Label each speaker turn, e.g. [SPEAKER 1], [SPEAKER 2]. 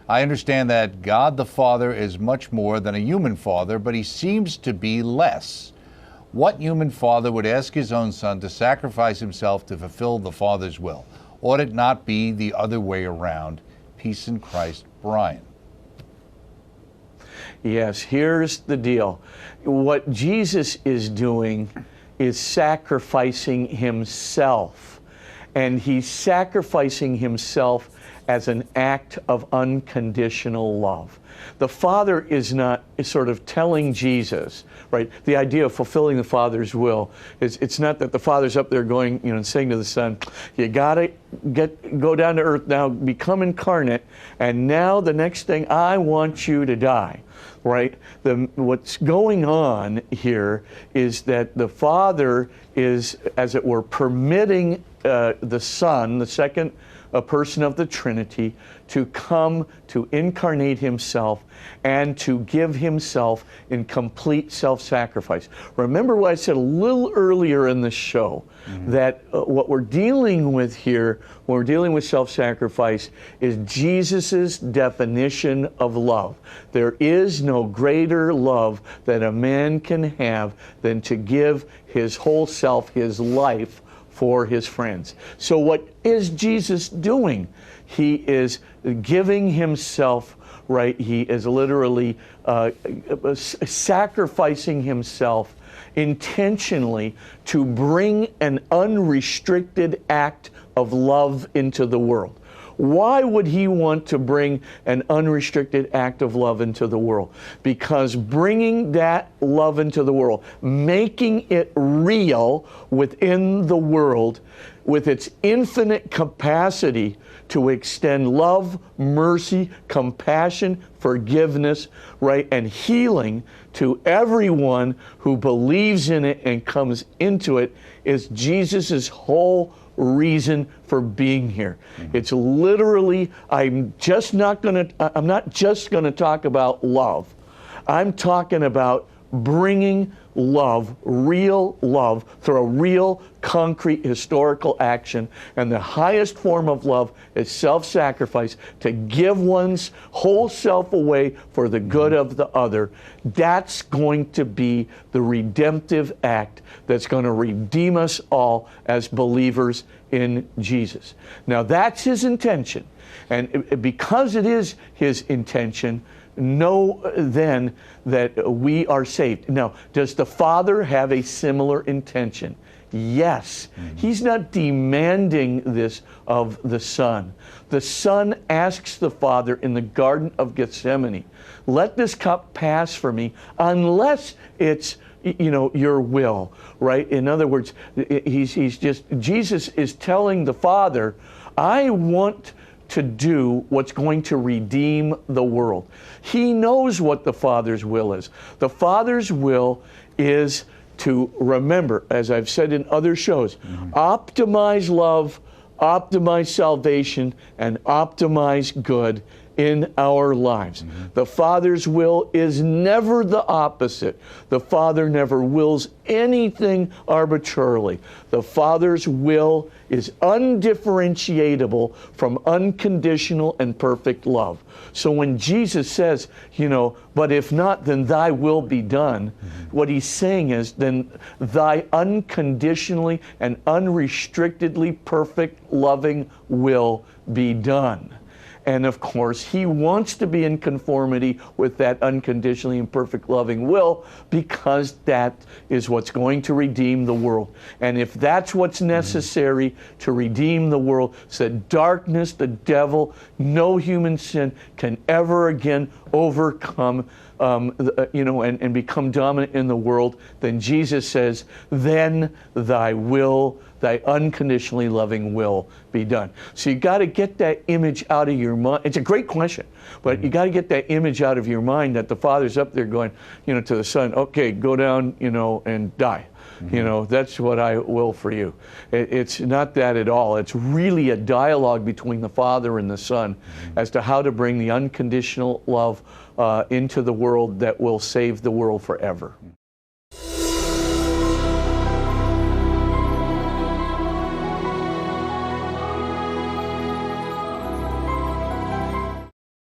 [SPEAKER 1] I understand that God the Father is much more than a human father, but he seems to be less. What human father would ask his own son to sacrifice himself to fulfill the Father's will? Ought it not be the other way around? Peace in Christ, Brian.
[SPEAKER 2] Yes, here's the deal. What Jesus is doing is sacrificing himself. And he's sacrificing himself as an act of unconditional love. The Father is not sort of telling Jesus, right? The idea of fulfilling the Father's will is, it's not that the Father's up there going, and saying to the Son, you gotta go down to earth now, become incarnate, and now the next thing, I want you to die. Right? What's going on here is that the Father is, as it were, permitting the Son, the second person of the Trinity, to come to incarnate himself and to give himself in complete self-sacrifice. Remember what I said a little earlier in the show, that what we're dealing with here, when we're dealing with self-sacrifice, is Jesus's definition of love. There is no greater love that a man can have than to give his whole self, his life, for his friends. So what is Jesus doing? He is giving himself, right? He is literally sacrificing himself intentionally to bring an unrestricted act of love into the world. Why would he want to bring an unrestricted act of love into the world? Because bringing that love into the world, making it real within the world, with its infinite capacity to extend love, mercy, compassion, forgiveness, right, and healing to everyone who believes in it and comes into it, is Jesus's whole reason for being here. It's literally, I'm not just gonna talk about love. I'm talking about bringing love, real love, through a real, concrete, historical action. And the highest form of love is self-sacrifice, to give one's whole self away for the good of the other. That's going to be the redemptive act that's going to redeem us all as believers in Jesus. Now that's his intention. And because it is his intention, know then that we are saved. Now, does the Father have a similar intention? Yes. He's not demanding this of the Son. The Son asks the Father in the Garden of Gethsemane, let this cup pass for me unless it's your will, right? In other words, Jesus is telling the Father, I want to do what's going to redeem the world. He knows what the Father's will is. The Father's will is to, remember, as I've said in other shows, optimize love, optimize salvation, and optimize good in our lives. The Father's will is never the opposite. The Father never wills anything arbitrarily. The Father's will is undifferentiable from unconditional and perfect love. So when Jesus says, but if not, then thy will be done, what he's saying is, then thy unconditionally and unrestrictedly perfect, loving will be done. And of course, he wants to be in conformity with that unconditionally and perfect loving will, because that is what's going to redeem the world. And if that's what's necessary to redeem the world, so that darkness, the devil, no human sin can ever again overcome and become dominant in the world, then Jesus says, then thy will, thy unconditionally loving will be done. So you got to get that image out of your mind. It's a great question, but you got to get that image out of your mind that the Father's up there going, to the Son, okay, go down, and die. That's what I will for you. It's not that at all. It's really a dialogue between the Father and the Son as to how to bring the unconditional love into the world that will save the world forever.